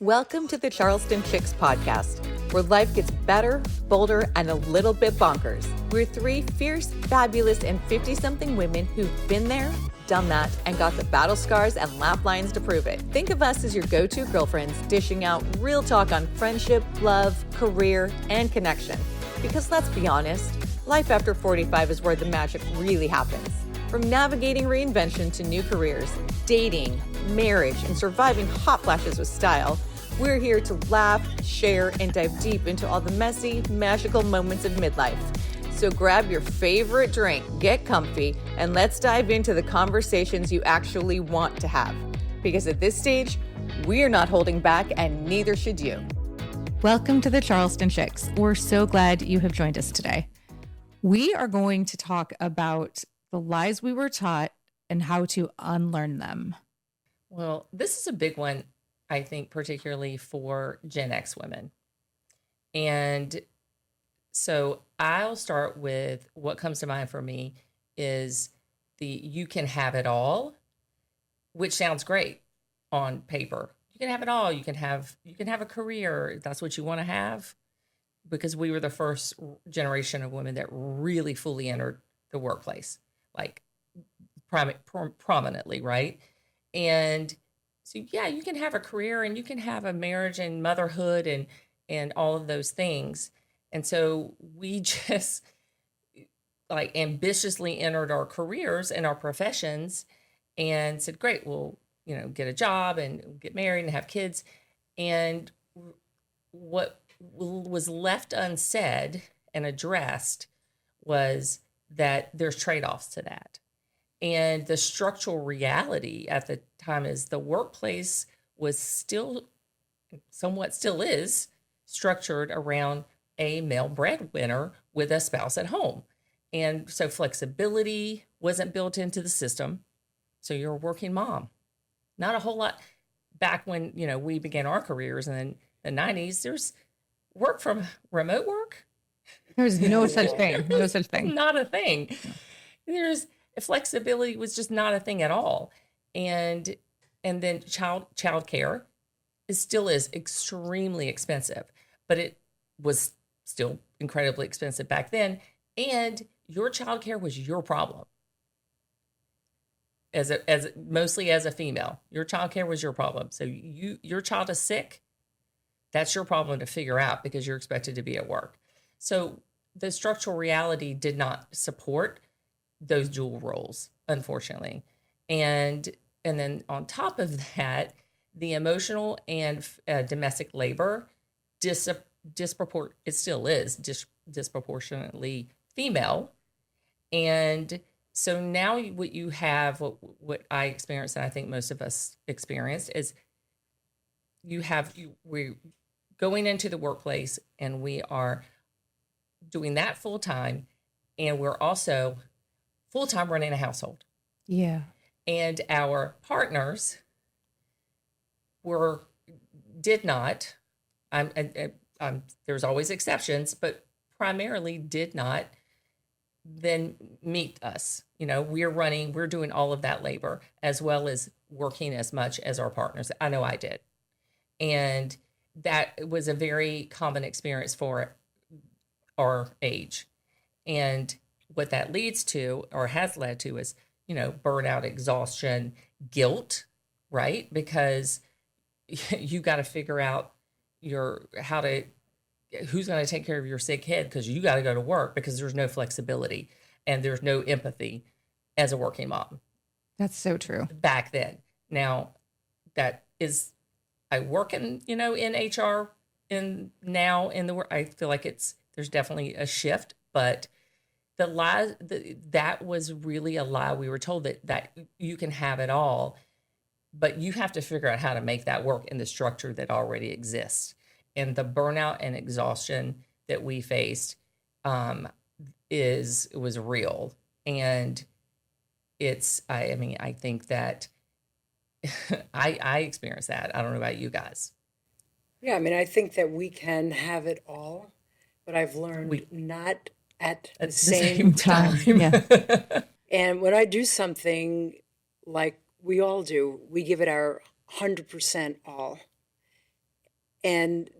Welcome to the Charleston Chicks podcast, where life gets better, bolder, and a little bit bonkers. We're three fierce, fabulous, and 50-something women who've been there, done that, and got the battle scars and laugh lines to prove it. Think of us as your go-to girlfriends, dishing out real talk on friendship, love, career, and connection. Because let's be honest, life after 45 is where the magic really happens. From navigating reinvention to new careers, dating, marriage, and surviving hot flashes with style, we're here to laugh, share, and dive deep into all the messy, magical moments of midlife. So grab your favorite drink, get comfy, and let's dive into the conversations you actually want to have. Because at this stage, we're not holding back, and neither should you. Welcome to the Charleston Chicks. We're so glad you have joined us today. We are going to talk about the lies we were taught and how to unlearn them. Well, this is a big one, I think, particularly for Gen X women. And so I'll start with what comes to mind for me is the you can have it all, which sounds great on paper. You can have it all. You can have a career if that's what you want to have, because we were the first generation of women that really fully entered the workplace, like prominently, right? And so, yeah, you can have a career and you can have a marriage and motherhood and all of those things. And so we just like ambitiously entered our careers and our professions and said, great, we'll, get a job and get married and have kids. And what was left unsaid and addressed was that there's trade-offs to that. And the structural reality at the time is the workplace was still is structured around a male breadwinner with a spouse at home. And so flexibility wasn't built into the system. So you're a working mom. Not a whole lot back when, we began our careers in the 90s. There's work from remote work. There's no such thing. No such thing. Not a thing. There's flexibility was just not a thing at all. And then child care still is extremely expensive, but it was still incredibly expensive back then. And your child care was your problem. As mostly as a female, your child care was your problem. So your child is sick. That's your problem to figure out because you're expected to be at work. So the structural reality did not support those dual roles, unfortunately. And then on top of that, the emotional and domestic labor it still is disproportionately female. And so now what you have, what I experienced, and I think most of us experienced, is we're going into the workplace and we are doing that full time, and we're also full-time running a household. Yeah. And our partners did not, there's always exceptions, but primarily did not then meet us. We're doing all of that labor as well as working as much as our partners. I know I did. And that was a very common experience for our age. And what that leads to or has led to is, burnout, exhaustion, guilt, right? Because you got to figure out who's going to take care of your sick kid, because you got to go to work because there's no flexibility and there's no empathy as a working mom. That's so true. Back then. Now I work in HR now in the work. I feel like there's definitely a shift, but the lie, that was really a lie. We were told that you can have it all, but you have to figure out how to make that work in the structure that already exists. And the burnout and exhaustion that we faced was real. And I think that I experienced that. I don't know about you guys. Yeah, I think that we can have it all, but I've learned not at the same time. Yeah. And when I do something like we all do, we give it our 100% all. And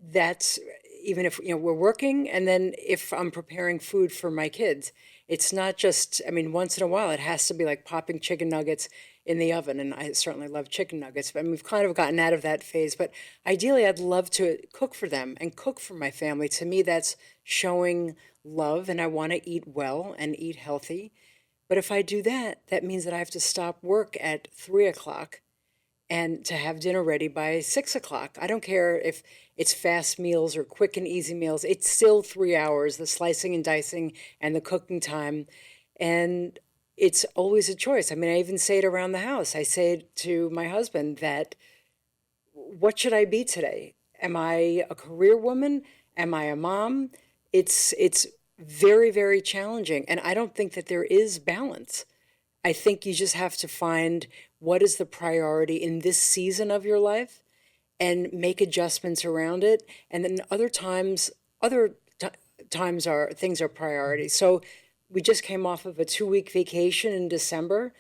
that's even if, we're working, and then if I'm preparing food for my kids, it's not just, I mean, once in a while it has to be like popping chicken nuggets in the oven, and I certainly love chicken nuggets. But we've kind of gotten out of that phase. But ideally, I'd love to cook for them and cook for my family. To me, that's showing love, and I want to eat well and eat healthy. But if I do that, that means that I have to stop work at 3 o'clock and to have dinner ready by 6 o'clock. I don't care if it's fast meals or quick and easy meals. It's still 3 hours, the slicing and dicing and the cooking time. And it's always a choice. I mean, I even say it around the house. I say it to my husband that, what should I be today? Am I a career woman? Am I a mom? It's very, very challenging. And I don't think that there is balance. I think you just have to find what is the priority in this season of your life and make adjustments around it. And then times things are priorities. So we just came off of a 2-week vacation in December.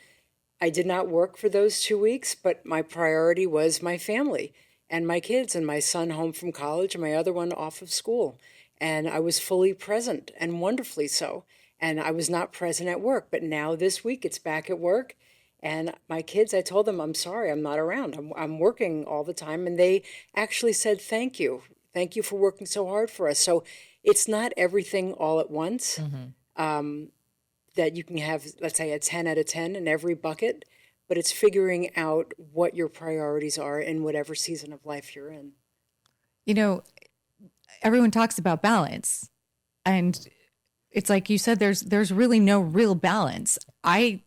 I did not work for those 2 weeks, but my priority was my family and my kids and my son home from college and my other one off of school. And I was fully present, and wonderfully so. And I was not present at work. But now this week it's back at work. And my kids, I told them, I'm sorry, I'm not around. I'm working all the time. And they actually said, thank you. Thank you for working so hard for us. So it's not everything all at once. That you can have, let's say, a 10 out of 10 in every bucket. But it's figuring out what your priorities are in whatever season of life you're in. Everyone talks about balance, and it's like you said, there's really no real balance. I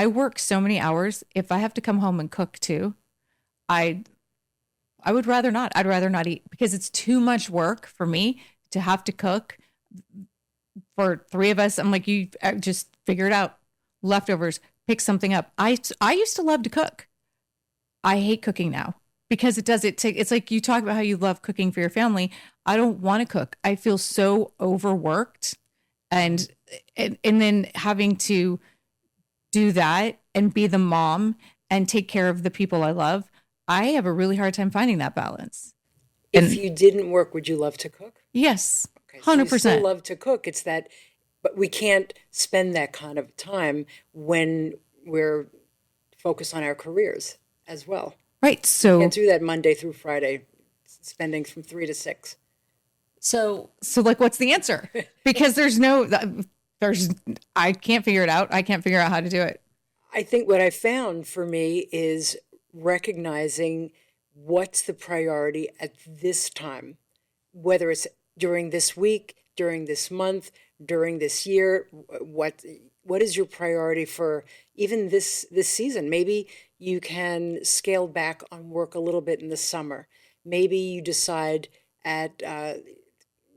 work so many hours. If I have to come home and cook too, I would rather not. I'd rather not eat, because it's too much work for me to have to cook for 3 of us. I'm like, you just figure it out. Leftovers, pick something up. I used to love to cook. I hate cooking now. Because it's like you talk about how you love cooking for your family. I don't want to cook. I feel so overworked, and then having to do that and be the mom and take care of the people I love. I have a really hard time finding that balance. If you didn't work, would you love to cook? Yes, Okay, 100%. So you still love to cook. It's that, but we can't spend that kind of time when we're focused on our careers as well. Right. So can't do that Monday through Friday, spending from 3 to 6. So like, what's the answer? Because I can't figure it out. I can't figure out how to do it. I think what I found for me is recognizing what's the priority at this time, whether it's during this week, during this month, during this year. What is your priority for even this season? Maybe you can scale back on work a little bit in the summer. Maybe you decide at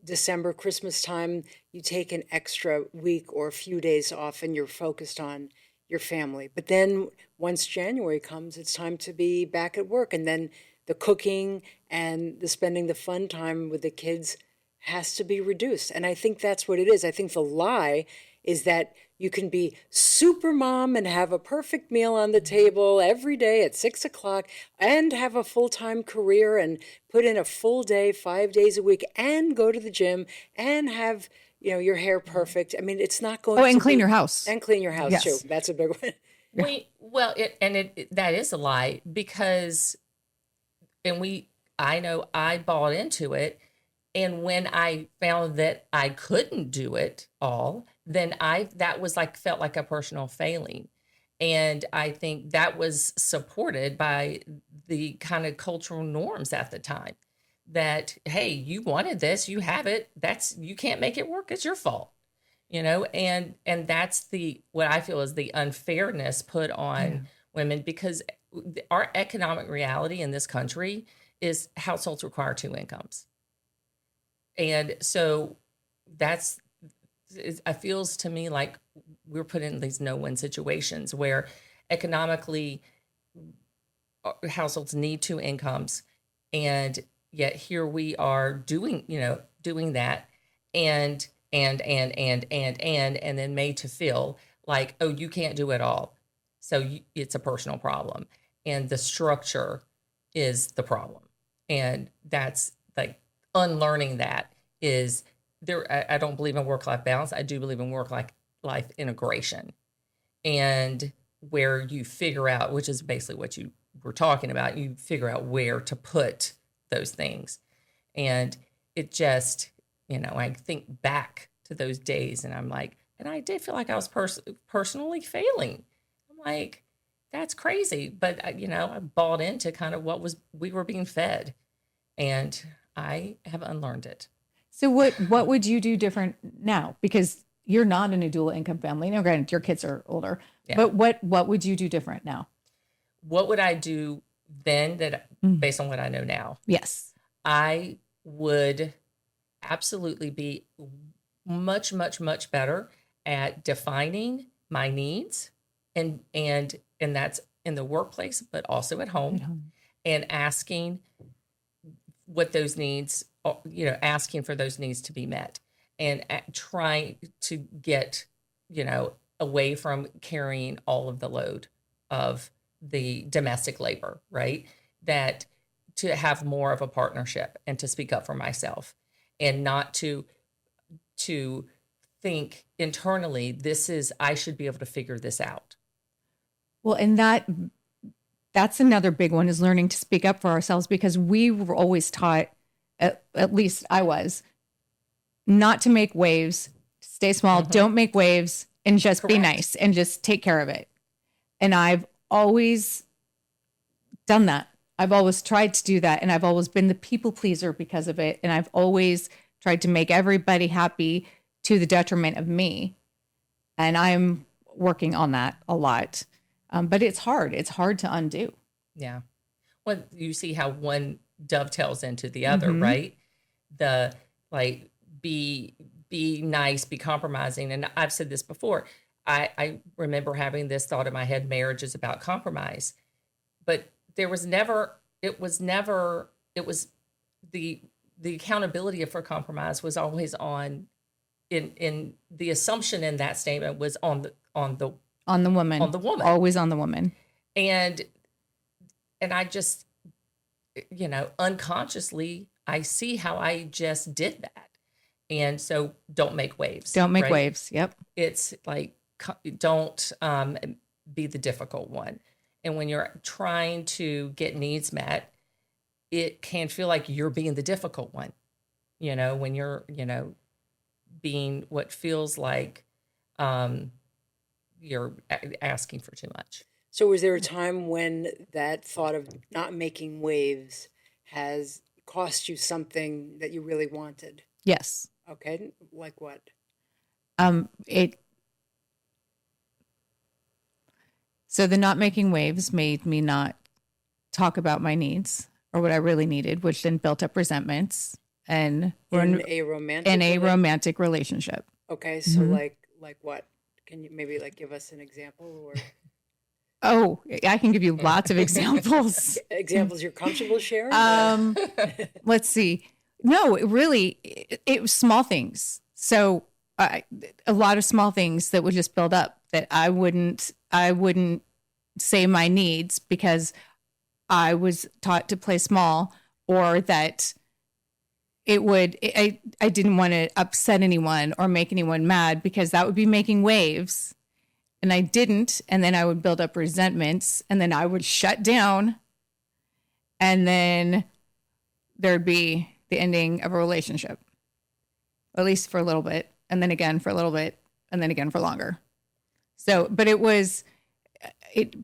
December, Christmas time, you take an extra week or a few days off and you're focused on your family. But then once January comes, it's time to be back at work. And then the cooking and the spending the fun time with the kids has to be reduced. And I think that's what it is. I think the lie is that you can be super mom and have a perfect meal on the table every day at 6 o'clock and have a full-time career and put in a full day, 5 days a week, and go to the gym and have, your hair perfect. I mean, it's not going to and clean your house. And clean your house, yes. too. That's a big one. That is a lie, because, I know I bought into it. And when I found that I couldn't do it all, then felt like a personal failing. And I think that was supported by the kind of cultural norms at the time that, hey, you wanted this, you have it. You can't make it work. It's your fault, and that's what I feel is the unfairness put on women, because our economic reality in this country is households require 2 incomes. And so it feels to me like we're put in these no-win situations where economically households need 2 incomes, and yet here we are doing that and then made to feel like, oh, you can't do it all. So it's a personal problem, and the structure is the problem. And that's like unlearning that is there. I don't believe in work-life balance. I do believe in work-life integration, and where you figure out, which is basically what you were talking about, you figure out where to put those things. And it just, I think back to those days and I'm like, and I did feel like I was personally failing. I'm like, that's crazy. But, I bought into kind of we were being fed, and I have unlearned it. So what would you do different now? Because you're not in a dual income family. Now, granted, your kids are older, but what would you do different now? What would I do then based on what I know now? Yes. I would absolutely be much, much, much better at defining my needs, and that's in the workplace, but also at home, and asking what those needs, asking for those needs to be met, and trying to get, away from carrying all of the load of the domestic labor, right? That to have more of a partnership and to speak up for myself, and not to think internally, I should be able to figure this out. Well, and that's another big one, is learning to speak up for ourselves, because we were always taught, at least I was, not to make waves, stay small, don't make waves, and just be nice and just take care of it. And I've always done that. I've always tried to do that. And I've always been the people pleaser because of it. And I've always tried to make everybody happy to the detriment of me. And I'm working on that a lot. But it's hard. It's hard to undo. Yeah. Well, you see how one dovetails into the other, right? The be nice, be compromising. And I've said this before. I remember having this thought in my head: marriage is about compromise. But it was the accountability for compromise was always on, in the assumption in that statement was on the woman, always on the woman. And I just, unconsciously, I see how I just did that. And so don't make waves. Don't make waves. Yep. It's like, don't be the difficult one. And when you're trying to get needs met, it can feel like you're being the difficult one, when you're, being what feels like you're asking for too much. So was there a time when that thought of not making waves has cost you something that you really wanted? Yes. Okay. Like what? So the not making waves made me not talk about my needs or what I really needed, which then built up resentments in a romantic relationship. Okay. So like what? Can you maybe give us an example or? Oh, I can give you lots of examples. Examples you're comfortable sharing? Let's see. No, it was small things. So a lot of small things that would just build up, that I wouldn't say my needs because I was taught to play small, or that I didn't want to upset anyone or make anyone mad because that would be making waves. And I didn't. And then I would build up resentments, and then I would shut down. And then there'd be the ending of a relationship, at least for a little bit. And then again for a little bit, and then again for longer. So, but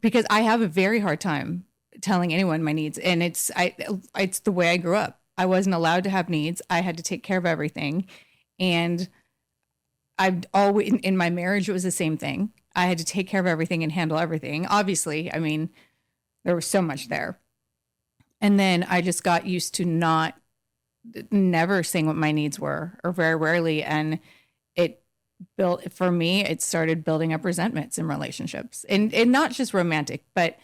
because I have a very hard time telling anyone my needs. And it's the way I grew up. I wasn't allowed to have needs. I had to take care of everything. And I've always, in my marriage, it was the same thing. I had to take care of everything and handle everything. Obviously, I mean, there was so much there. And then I just got used to never saying what my needs were, or very rarely. And it started building up resentments in relationships, and not just romantic, but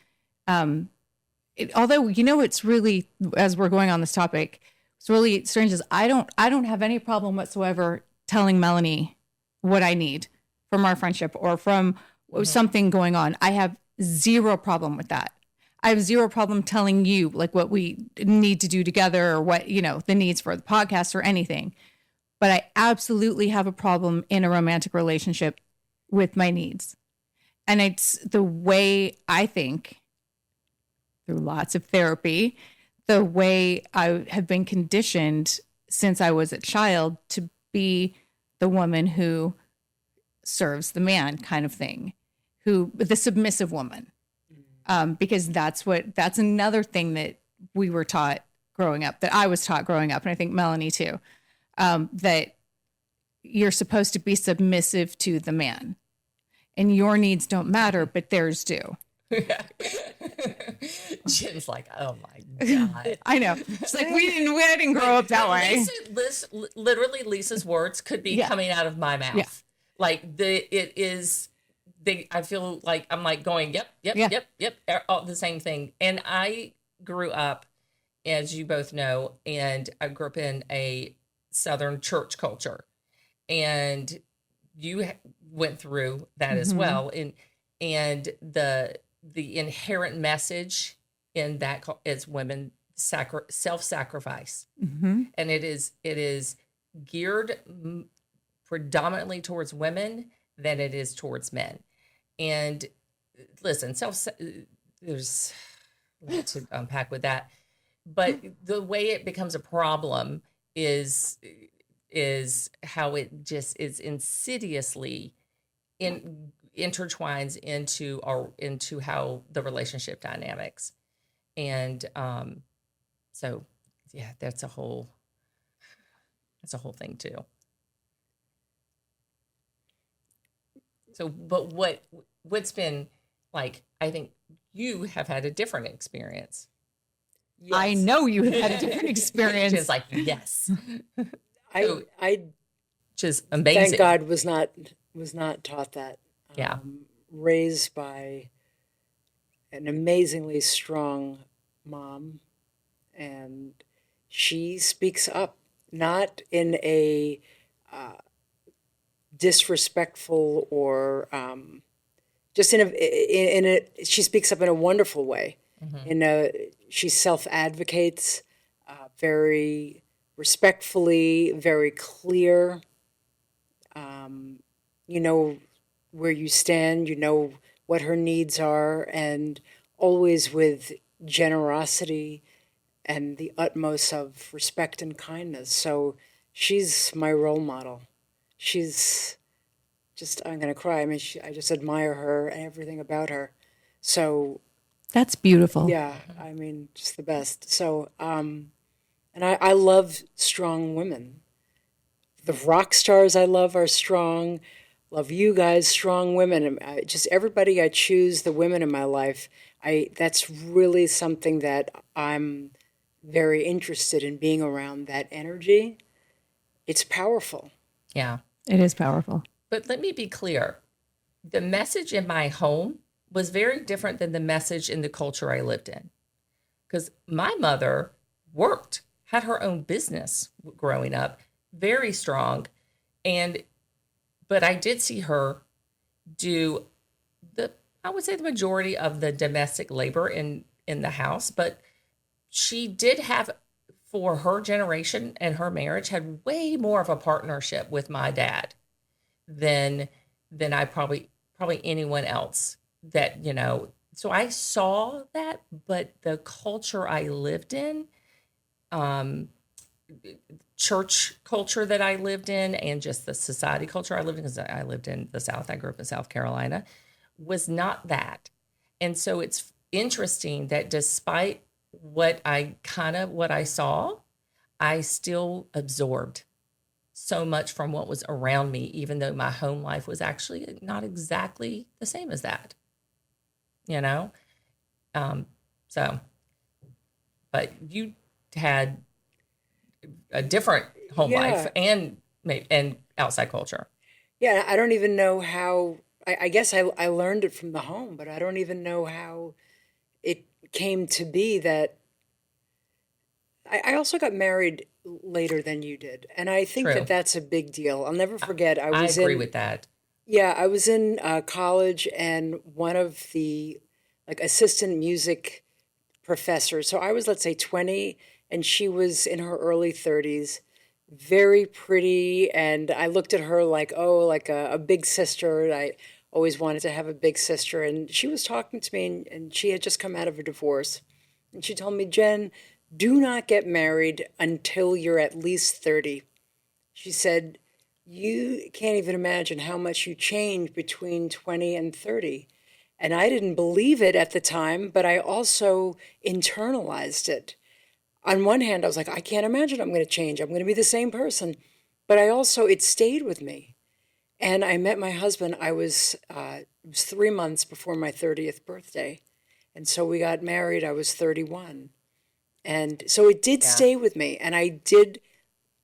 although, it's really, as we're going on this topic, it's really strange, is I don't have any problem whatsoever telling Melanie what I need from our friendship or from something going on. I have zero problem with that. I have zero problem telling you like what we need to do together or what, the needs for the podcast or anything. But I absolutely have a problem in a romantic relationship with my needs. And it's the way I think, through lots of therapy, the way I have been conditioned since I was a child to be the woman who serves the man kind of thing, the submissive woman. Because that's another thing that we were taught growing up, that I was taught growing up. And I think Melanie too, that you're supposed to be submissive to the man and your needs don't matter, but theirs do. Jen's like, oh my God. I know. It's like, we didn't grow up that way. Literally Lisa's words could be coming out of my mouth. Yeah. Like I feel like I'm like going, yep, all the same thing. And I grew up, as you both know, and I grew up in a Southern church culture, and you went through that as well. And the inherent message in that is women self-sacrifice, and it is geared predominantly towards women than it is towards men. And listen, there's a lot to unpack with that, but the way it becomes a problem is how it just is insidiously intertwines into how the relationship dynamics. And so yeah, that's a whole thing too. So, but what's been like, I think you have had a different experience. Yes. I know you have had a different experience. It's like, yes. I just amazing. Thank God was not taught that. Yeah. Raised by an amazingly strong mom, and she speaks up, not in a disrespectful or just she speaks up in a wonderful way. She self-advocates very respectfully, very clear. You know where you stand, you know what her needs are, and always with generosity and the utmost of respect and kindness. So she's my role model. She's just, I'm going to cry. I mean, I just admire her and everything about her. So that's beautiful. Yeah, I mean, just the best. So, and I love strong women. The rock stars I love are strong. Love you guys, strong women. Just everybody I choose, the women in my life, that's really something that I'm very interested in, being around that energy. It's powerful. Yeah. It is powerful. But let me be clear. The message in my home was very different than the message in the culture I lived in. Because my mother worked, had her own business growing up, very strong. But I did see her do I would say the majority of the domestic labor in the house. But she did have, for her generation and her marriage, had way more of a partnership with my dad than I probably anyone else that, so I saw that, but the culture I lived in, church culture that I lived in, and just the society culture I lived in, because I lived in the South, I grew up in South Carolina, was not that. And so it's interesting that despite what I saw, I still absorbed so much from what was around me, even though my home life was actually not exactly the same as that, but you had a different home life and outside culture. Yeah, I don't even know how, I guess I learned it from the home, but I don't even know how it came to be that I also got married later than you did. And I think True. that's a big deal. I'll never forget. I agree with that. Yeah, I was in college, and one of the assistant music professor. So I was, let's say, 20, and she was in her early 30s, very pretty. And I looked at her like, oh, like a big sister. And I always wanted to have a big sister. And she was talking to me, and she had just come out of a divorce. And she told me, Jen, do not get married until you're at least 30. She said, you can't even imagine how much you change between 20 and 30. And I didn't believe it at the time, but I also internalized it. On one hand, I was like, I can't imagine I'm going to change. I'm going to be the same person. But I also, it stayed with me. And I met my husband, it was 3 months before my 30th birthday. And so we got married, I was 31. And so it did stay with me. And I did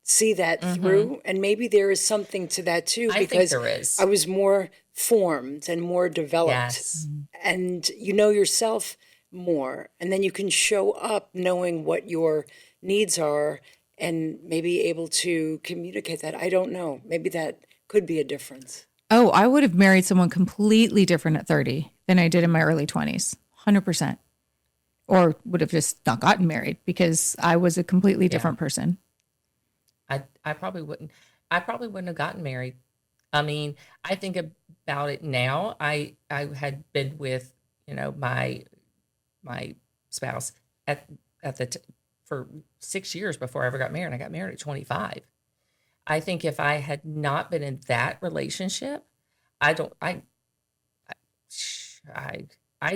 see that through. And maybe there is something to that too, because think there is. I was more formed and more developed. Yes. And you know yourself more. And then you can show up knowing what your needs are and maybe able to communicate that. I don't know. Maybe that could be a difference. Oh, I would have married someone completely different at 30 than I did in my early 20s. 100%. Or would have just not gotten married because I was a completely different person. I probably wouldn't. I probably wouldn't have gotten married. I mean, I think about it now. I had been with, my spouse for 6 years before I ever got married. I got married at 25. I think if I had not been in that relationship, I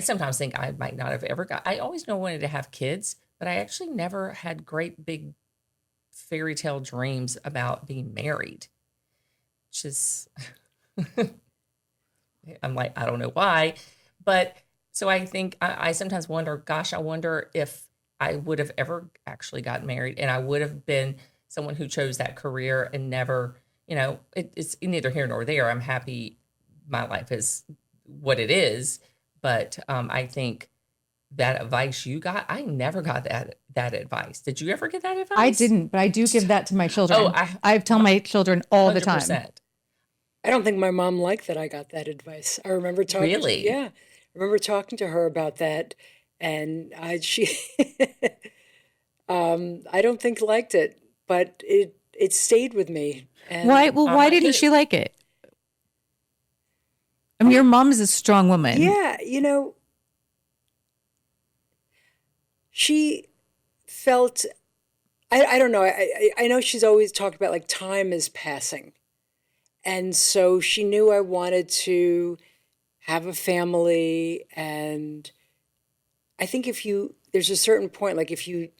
sometimes think I might not have ever I always wanted to have kids, but I actually never had great big fairy tale dreams about being married, which is, I'm like, I don't know why. But so I think I sometimes wonder, gosh, I wonder if I would have ever actually gotten married and I would have been someone who chose that career and never, it's neither here nor there. I'm happy my life is what it is. But I think that advice you got, I never got that advice. Did you ever get that advice? I didn't, but I do give that to my children. Oh, I tell my children all 100%. the time. I don't think my mom liked that I got that advice. I remember talking Really? I remember talking to her about that, and she I don't think liked it, but it stayed with me. And Why? Well, why didn't she like it? I mean, your mom is a strong woman. Yeah, she felt, I don't know, I know she's always talked about like time is passing. And so she knew I wanted to have a family. And I think there's a certain point, like if you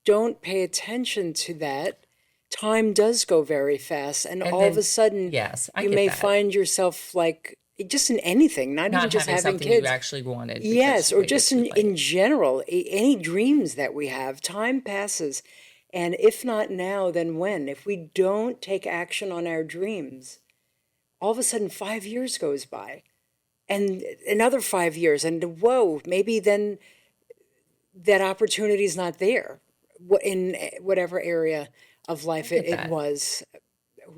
don't pay attention to that, time does go very fast. And all of a sudden, you may find yourself like, just in anything, not even just having something kids. You actually wanted. Yes, or just in general, any dreams that we have, time passes. And if not now, then when? If we don't take action on our dreams, all of a sudden 5 years goes by and another 5 years. And whoa, maybe then that opportunity is not there in whatever area of life it was.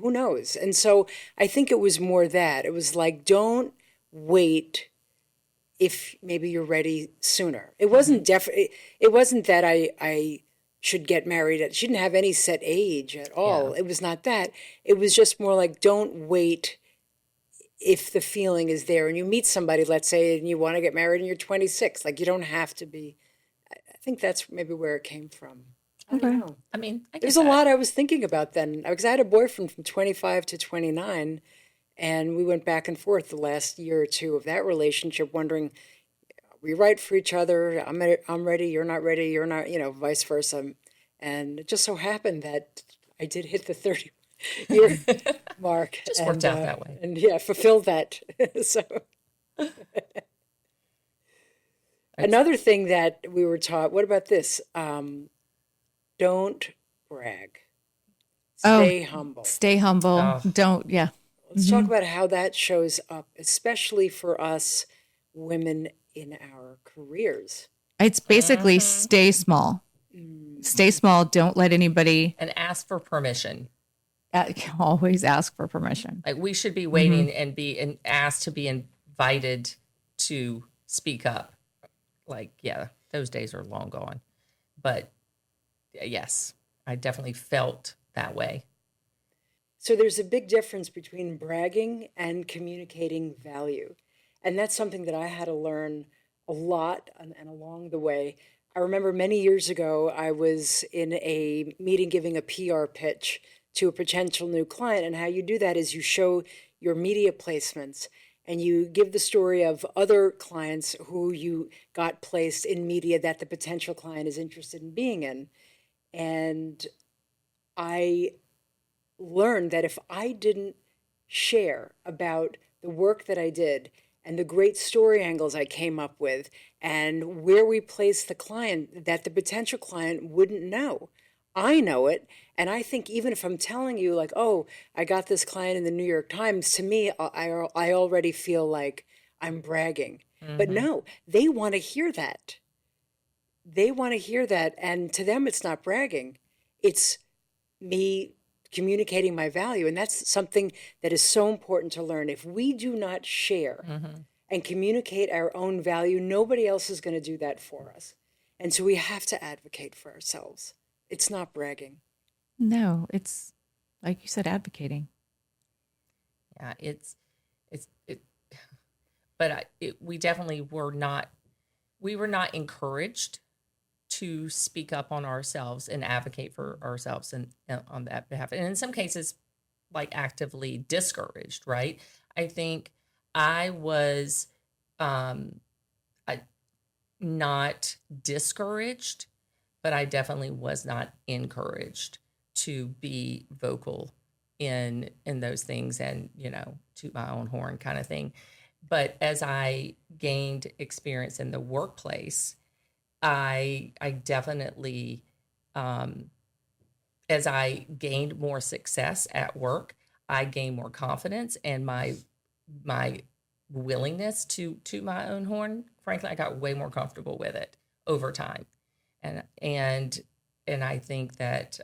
Who knows? And so I think it was more that. It was like, don't wait if maybe you're ready sooner. It wasn't it wasn't that I should get married. She didn't have any set age at all. Yeah. It was not that. It was just more like, don't wait if the feeling is there. And you meet somebody, let's say, and you want to get married and you're 26. Like, you don't have to be. I think that's maybe where it came from. I don't know. I mean, there's a lot I was thinking about then. Because I had a boyfriend from 25 to 29, and we went back and forth the last year or two of that relationship, wondering, are we right for each other? I'm ready, you're not ready, you're not, vice versa. And it just so happened that I did hit the 30-year mark. Just worked out that way. And fulfilled that. So another thing that we were taught, what about this? Don't brag. Stay humble. Stay humble. Oh. Don't, Let's talk about how that shows up, especially for us women in our careers. It's basically stay small. Stay small. Don't let anybody. And ask for permission. Always ask for permission. Like, we should be waiting and asked to be invited to speak up. Like, those days are long gone. But yes, I definitely felt that way. So there's a big difference between bragging and communicating value. And that's something that I had to learn a lot and along the way. I remember many years ago, I was in a meeting giving a PR pitch to a potential new client. And how you do that is you show your media placements and you give the story of other clients who you got placed in media that the potential client is interested in being in. And I learned that if I didn't share about the work that I did and the great story angles I came up with and where we placed the client, that the potential client wouldn't know. I know it. And I think even if I'm telling you like, oh, I got this client in the New York Times, to me, I already feel like I'm bragging. But no, they want to hear that. They want to hear that. And to them, it's not bragging. It's me communicating my value. And that's something that is so important to learn. If we do not share and communicate our own value, nobody else is going to do that for us. And so we have to advocate for ourselves. It's not bragging. No, it's like you said, advocating. Yeah, but we definitely were not encouraged to speak up on ourselves and advocate for ourselves and on that behalf. And in some cases, like actively discouraged, right? I think I was not discouraged, but I definitely was not encouraged to be vocal in those things and, toot my own horn kind of thing. But as I gained experience in the workplace, I definitely, as I gained more success at work, I gained more confidence and my willingness to toot my own horn. Frankly, I got way more comfortable with it over time, and I think that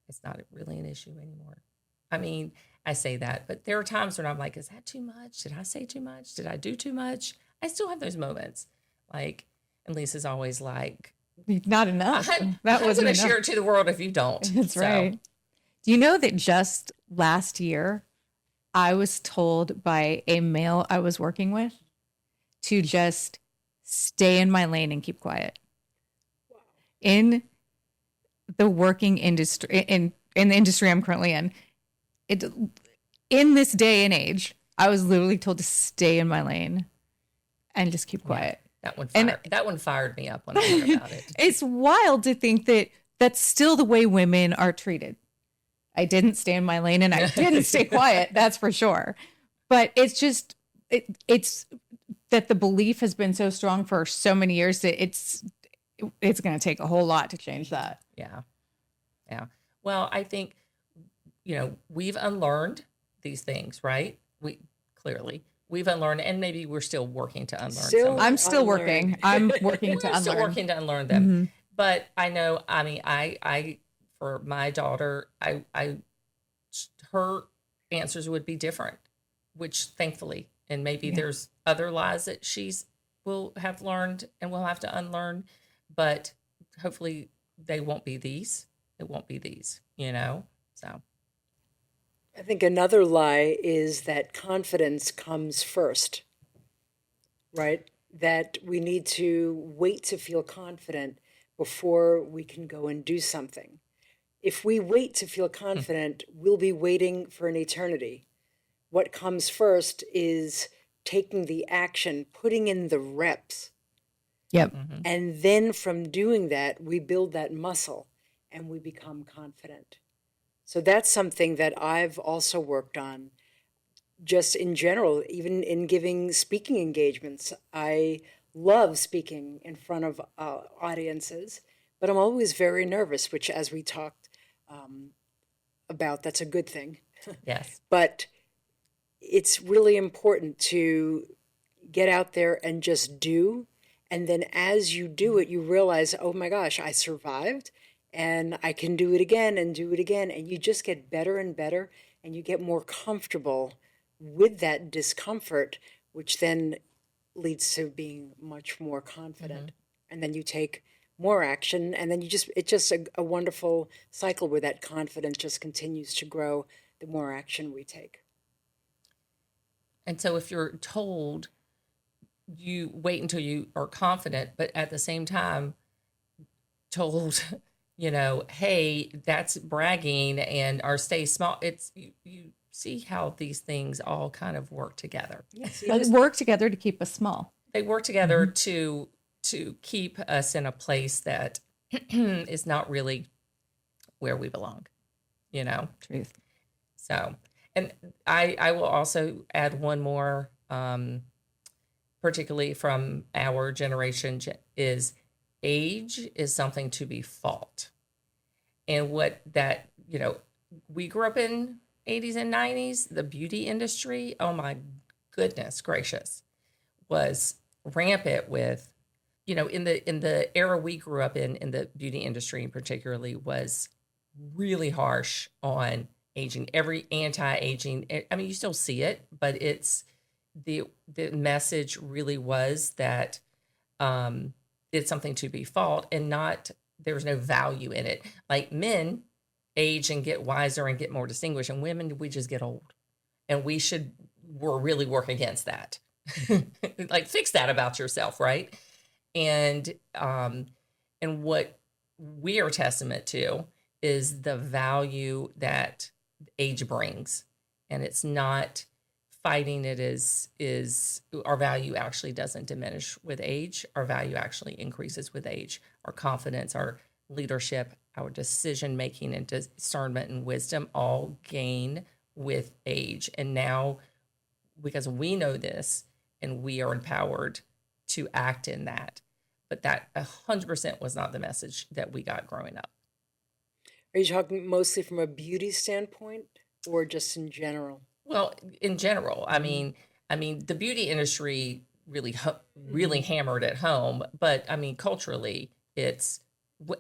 it's not really an issue anymore. I mean, I say that, but there are times when I'm like, is that too much? Did I say too much? Did I do too much? I still have those moments. Like, and Lisa's always like, not enough. That wasn't going to enough. share it to the world if you don't. That's right. Do you know that just last year, I was told by a male I was working with to just stay in my lane and keep quiet. Wow. In the working industry, in the industry I'm currently in, in this day and age, I was literally told to stay in my lane and just keep quiet. Yeah, that one fired me up when I heard about it. It's wild to think that that's still the way women are treated. I didn't stay in my lane and I didn't stay quiet, that's for sure. But it's just, it's that the belief has been so strong for so many years that it's going to take a whole lot to change that. Yeah. Well, I think, we've unlearned these things, right? We've unlearned, and maybe we're still working to unlearn some. I'm still working. I'm working to unlearn. Still working to unlearn them. Mm-hmm. But I know, I for my daughter, her answers would be different, which thankfully, and maybe there's other lies that will have learned and will have to unlearn, but hopefully they won't be these. It won't be these, so. I think another lie is that confidence comes first, right? That we need to wait to feel confident before we can go and do something. If we wait to feel confident, we'll be waiting for an eternity. What comes first is taking the action, putting in the reps. Yep. Mm-hmm. And then from doing that, we build that muscle and we become confident. So that's something that I've also worked on just in general, even in giving speaking engagements. I love speaking in front of audiences, but I'm always very nervous, which as we talked about, that's a good thing. Yes. But it's really important to get out there and just do. And then as you do it, you realize, oh my gosh, I survived. And I can do it again and do it again. And you just get better and better, and you get more comfortable with that discomfort, which then leads to being much more confident. And then you take more action, and then it's just a wonderful cycle where that confidence just continues to grow the more action we take. And so if you're told, you wait until you are confident, but at the same time told, hey, that's bragging, or stay small. It's you see how these things all kind of work together. Yes, But work together to keep us small. They work together to keep us in a place that is not really where we belong, Truth. So, and I will also add one more, particularly from our generation, is age is something to be fought. And what that, we grew up in 80s and 90s, the beauty industry, oh my goodness gracious, was rampant with, in the era we grew up in the beauty industry particularly, was really harsh on aging. Every anti-aging, I mean, you still see it, but it's the message really was that it's something to be fought, and not, there was no value in it. Like, men age and get wiser and get more distinguished, and women, we just get old, and we're really work against that. Like, fix that about yourself, right? And what we are testament to is the value that age brings, and it's not fighting it. Is our value actually doesn't diminish with age. Our value actually increases with age. Our confidence, our leadership, our decision making and discernment and wisdom all gain with age. And now, because we know this and we are empowered to act in that, but that 100% was not the message that we got growing up. Are you talking mostly from a beauty standpoint or just in general? Well, in general, I mean, the beauty industry really hammered at home, but I mean, culturally, it's,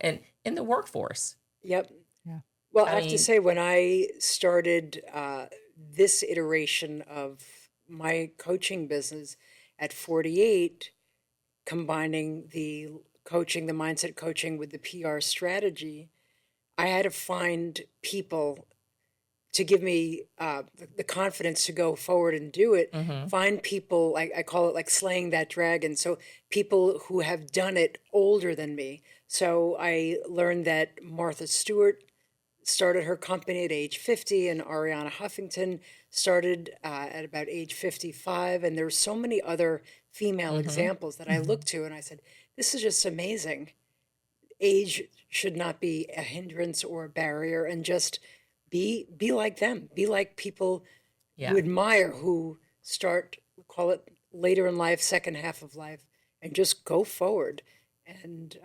and in the workforce. Yep. Yeah. Well, I have to say, when I started this iteration of my coaching business at 48, combining the coaching, the mindset coaching with the PR strategy, I had to find people to give me the confidence to go forward and do it. Find people, I call it like slaying that dragon. So people who have done it older than me. So I learned that Martha Stewart started her company at age 50, and Ariana Huffington started at about age 55. And there's so many other female examples that I looked to, and I said, this is just amazing. Age should not be a hindrance or a barrier, and just be like them. Be like people you admire who start, we call it later in life, second half of life, and just go forward. And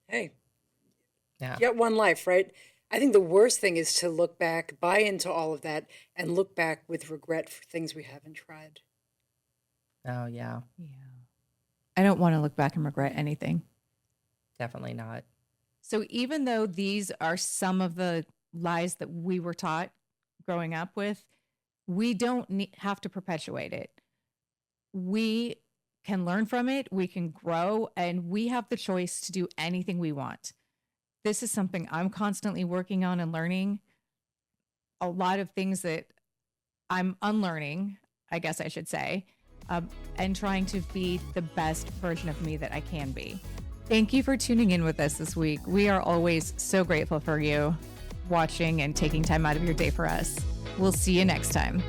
hey, you got one life, right? I think the worst thing is to look back, buy into all of that, and look back with regret for things we haven't tried. Oh, yeah. Yeah. I don't want to look back and regret anything. Definitely not. So even though these are some of the lies that we were taught growing up with, we don't have to perpetuate it. We can learn from it, we can grow, and we have the choice to do anything we want. This is something I'm constantly working on and learning. A lot of things that I'm unlearning, I guess I should say, and trying to be the best version of me that I can be. Thank you for tuning in with us this week. We are always so grateful for you watching and taking time out of your day for us. We'll see you next time.